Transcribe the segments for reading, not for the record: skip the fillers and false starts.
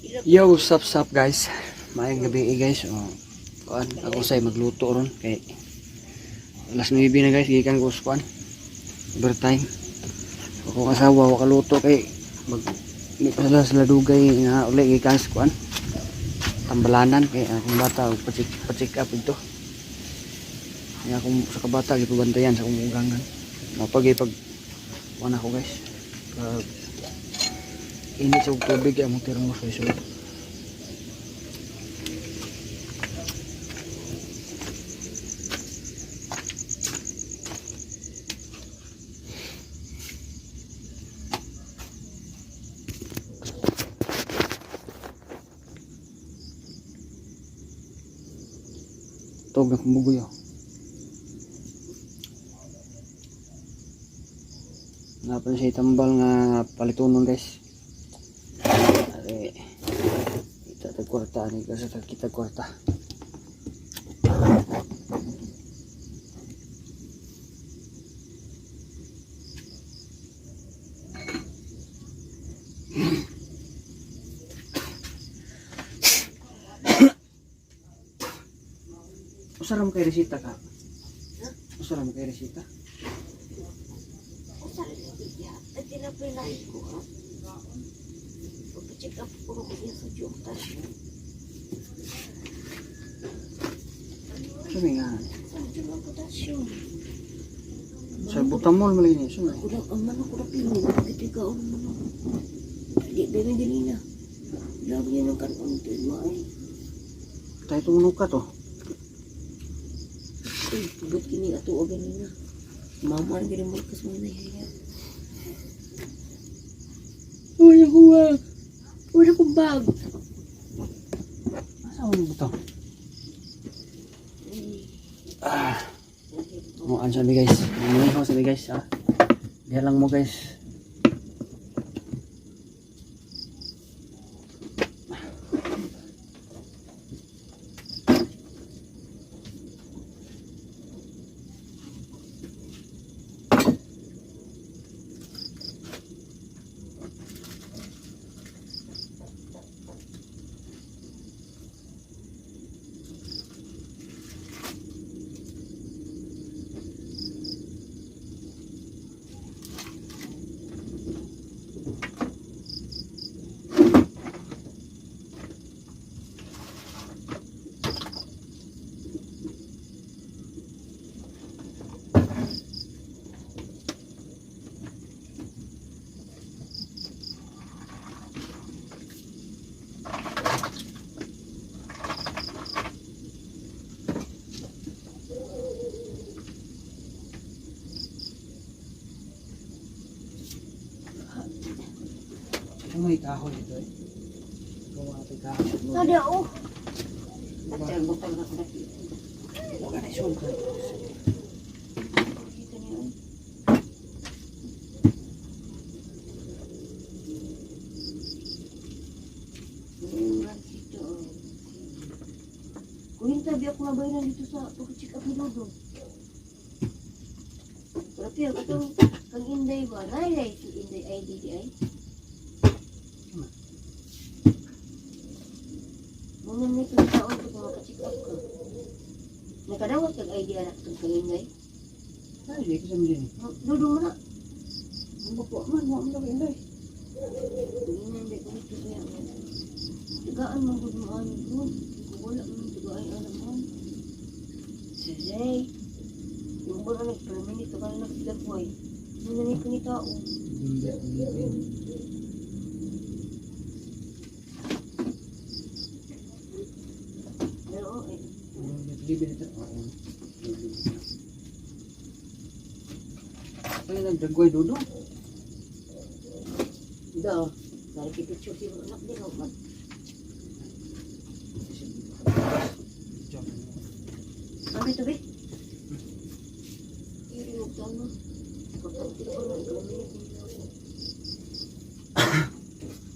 Yo, sup guys. Maayong gabi guys. Kuan, ako say magluto ron kay alas 9 na guys, gikan ko sa kuan. Overtime. Ako kasawa wa kaluto kay mag ni pa sila dugay nga uli gikan sa kuan. Tambalanan kay akong bata pa-check up ito. Nga akong sa kabata gipabantayan sa akong ugangan. Mapag kuan ako guys. Pag init sa tubig ay among termos ay sulod. Tog na kumugoy oh. Napan siya tambal nga palitunon guys. Ari kita tag kwarta ni kasi kita kwarta. Usaram kay resita ka? Usaram kay resita? Tinapilay ko ha. Pag-check up ko rin sa jutas. Sabi nga. Sabi nga potassium. Sa butamol malinis. Kulang ang manok ko na pinuha. Kitiga ang manok. Di bebe din na. Lagi niya ng kanon. Tilmaay. Tayo tumunog ka to. Tubot kini ato o ganina. Mamar gini mo kas mo na hiya. Wala ko bag. Wala ko bag. Asa mo buto? Ano sabi guys? Ano ko sabi guys? Diyan lang mo guys. May kahoy ito eh. Kung may kahoy. Ada oh. Nagtang butang na ko. Wala na isun. Kita niyo. Kuhin tabi ako mabayaran dito sa pag-check up ni Dodo. Tapi ako itong kang Inday ba? Nalay si Inday IDDI. Muna may pagkaon ko kung maka-check up ka. Nakadawat kang idea na itong kang Inday. Ay, di ko sa mga din. Dodo mo na. Ang bapo man, huwag mo lang inday. Inday ko ito kaya. Tagaan mo doon mo ano doon. Wala mo tagaan alam mo. Si Zay. Yung ba na nag-perminit ka ba na nagsigagoy? Muna na yung tao. Hindi. Libre ito. Ay, nagdagway dodo. Daw. Dari pipicture si anak din ako. Ano ito ba? Irinog ka mo. Kapag ito ko lang ito.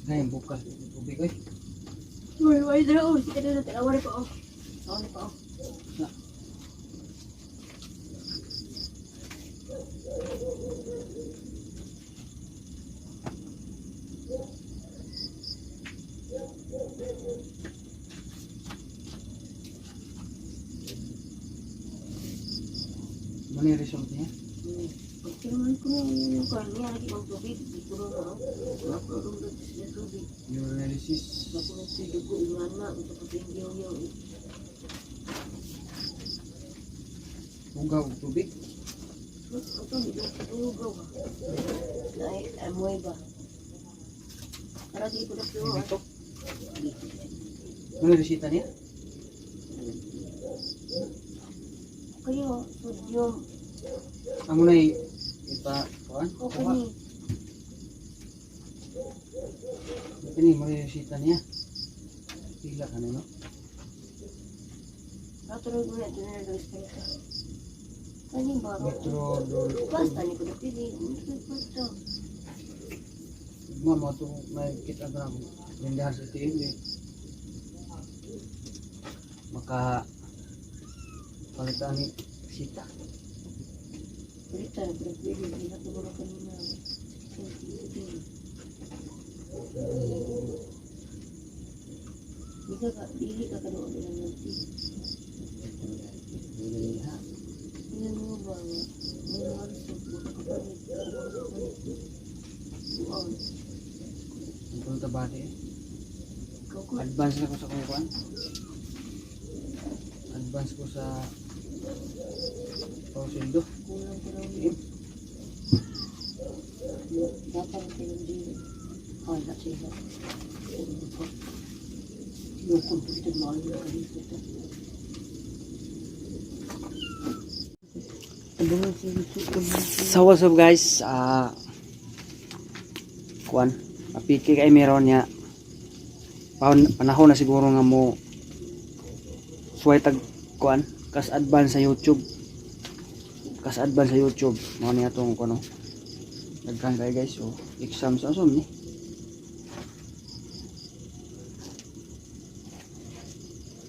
Ngayon, bukas. Tubig ko eh. Uy, dala. Kita na natin. Awari pa. Awari pa. Mana yung result niya? Pagkirman ko yung karniya lagi ng tubig. Di ko rin ako. Nakulong doon sa tubig. Urinalysis. Bago nagsidugo yung anak. Ito pa yung Bugaw tubig. ito, hindi ko tulugaw ba? Amoy ba? Para di ko na piyo. Dito. Ano yung resita niya? Kayo, sodium. Amo na kuan? Okay ni. Ini mo yung resita niya. Pila ka na, no? Natulog mo na ito na nag-respect ka. Kani ba? Metrodol. Basta ni ko na pili. Hindi ko ito. Mama to may kita na lindahan sa TV. Maka palitan ni sita. Berita na pinagpili. Hindi na tumuro kanina. Dili ka kadoon nila nanti. Ini mo ba? May halusog mo kapalit. Buwan. Ang tabati. Ikaw ko. Advance na ko sa kuan. Advance ko sa pausildo. Kulang ko lang yun. Dapat tingin din. Oh, that's it. Yung computer mo ang nakalimutan. So what's up guys? Kuan, apiki kay meron niya. Panahon na siguro nga mo suway tag kuan, kas advance sa YouTube. Kas advance sa YouTube. Mao niya tong kuno. Daghan kay guys, so exam sa asom ni.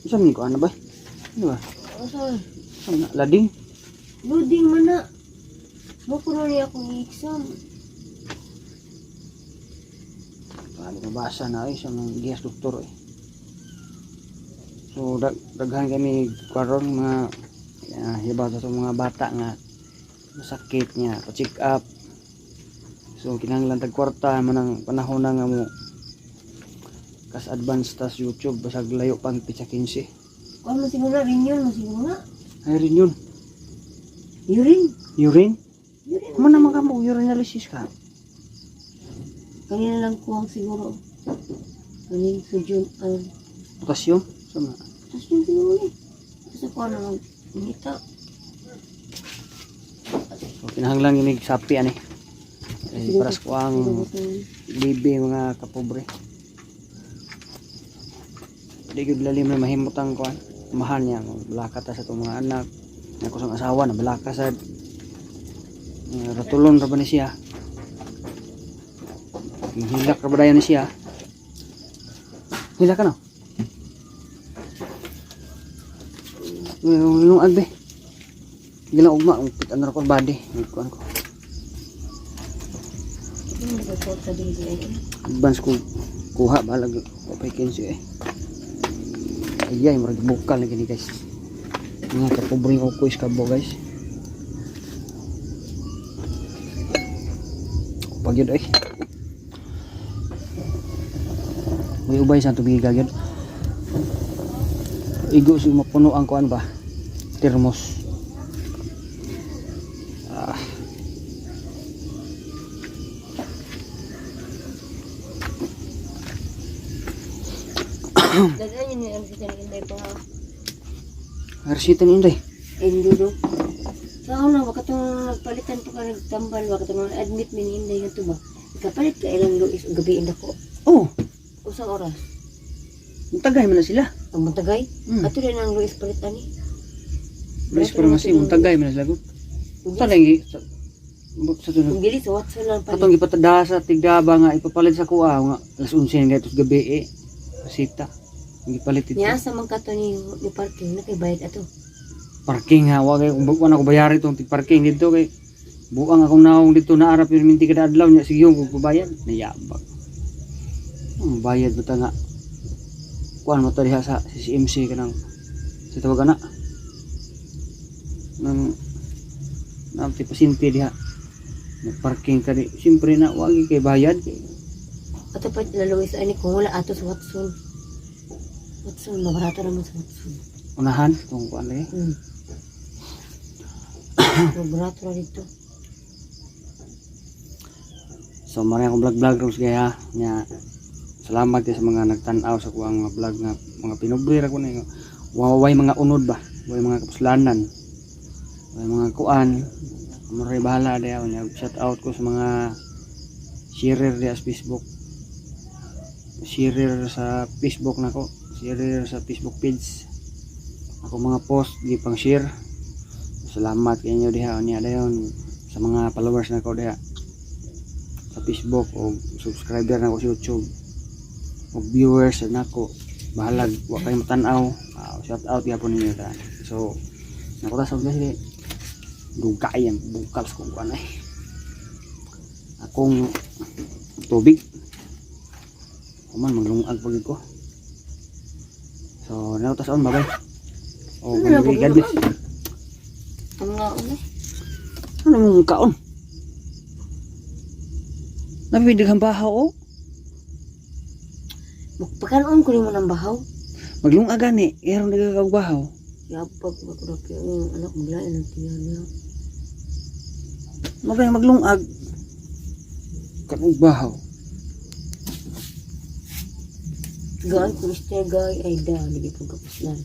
Exam ni ko ano ba? Ano ba? Asa? Ano na lading? Loading man na. Mapuno niya akong exam. Paano mabasa na ay sa mga giyas doktor eh. So daghan kami karon mga hibaw sa mga bata nga sakit niya, pa-check up. So kinahanglan tag kwarta man ang panahon na nga mo kas advance tas YouTube basag layo pang pitsa 15. Kung mo siguro rin yun, mo siguro. Ay rin yun. Urine. Urine? Urine. Ano naman ka mo urinalysis ka? Kanina lang kuwang siguro. Kaning sodium. Potassium? Sama. Tapos yun siguro eh. Kasi ko na lang inita. So kinahanglan ginig sapi ani. Eh, paras ko ang bibi mga kapobre. Di gyud lalim na mahimutang kuan. Mahal niya balaka ta sa itong mga anak. Ako sang asawa na balaka sa ratulon ra ba ni siya. Hilak ra ba dayon ni siya. Hilak ka no? Yung agbe. Gilang ugma ang pitan ra ko body. Kuan ko. Hindi ko po sa din siya. Advance ko kuha balag opay kensi eh. Ayay murag bukal na gini guys. Mga kapobring ko kuis kabo guys. Pag yun eh. May ubay sa tubig gyud. Igo si mapuno ang kuan ba? Termos. Dagan yun yung si Inday pa nga. Resita ni Inday. Indudo. Sa una, baka itong nagpalitan pa ka nagtambal, baka itong admit mo ni Inday nga ito ba? Ikapalit ka ilang luis o gabi inda ko. Oh, Usang oras. muntagay man na sila. Ang matagay. Hmm. Ato rin ang luis palitan ni. Bris pero masi muntagay man na sila. Sa lagi sa tunod. Kung dili sa Watson lang palit. Katong ipatada sa tigdaba nga ipapalit sa kuha nga alas 11 nga itos gabi eh. Resita. Ang ipalit ito. Niya sa mga kato ni parking na kay bayad ato. Parking ha, wag wala ko bayari tong parking dito kay buang akong naong dito na arap yung minti kada adlaw nya sige yung pagbabayad nayabag. Ang bayad bata nga kuan mo to diha sa CCMC kanang sa tawag ana nang tipo simple diha parking ka di siyempre na wagi kay bayad kay Ato pa laluwis ani kung wala ato sa Watson. Watson, mabarato naman sa Watson. unahan kung kuan lagi. Mabarato na dito. So maray akong vlog ros kaya nya salamat sa mga nagtan-aw sa kuang mga vlog nga mga pinubri ra ko na way mga unod ba way mga kapuslanan way mga kuan maray bahala diha nya shout out ko sa mga sharer diha sa Facebook sharer sa Facebook nako sharer sa Facebook page ako mga post di pang share salamat kayo diha nya dayon sa mga followers nako diha sa Facebook o subscriber na ko sa YouTube o viewers na ko bahalag wa kayo matanaw shout out yapon ninyo ta so nakutas og kasi dugay yan bukal sa kung ano akong tubig kuman maglungag pag ko so nakutas on babay o God bless Ang nga ulit. ano mong kaon napipidig ang bahaw o Magpakaroon ko rin mo ng bahaw. maglungag gani erong nagkakag bahaw Yapag magkarapi ang anak maglain ng tiyan niya. magay maglungag kanong bahaw Gaan ko gay ay da, hindi pagkapuslan.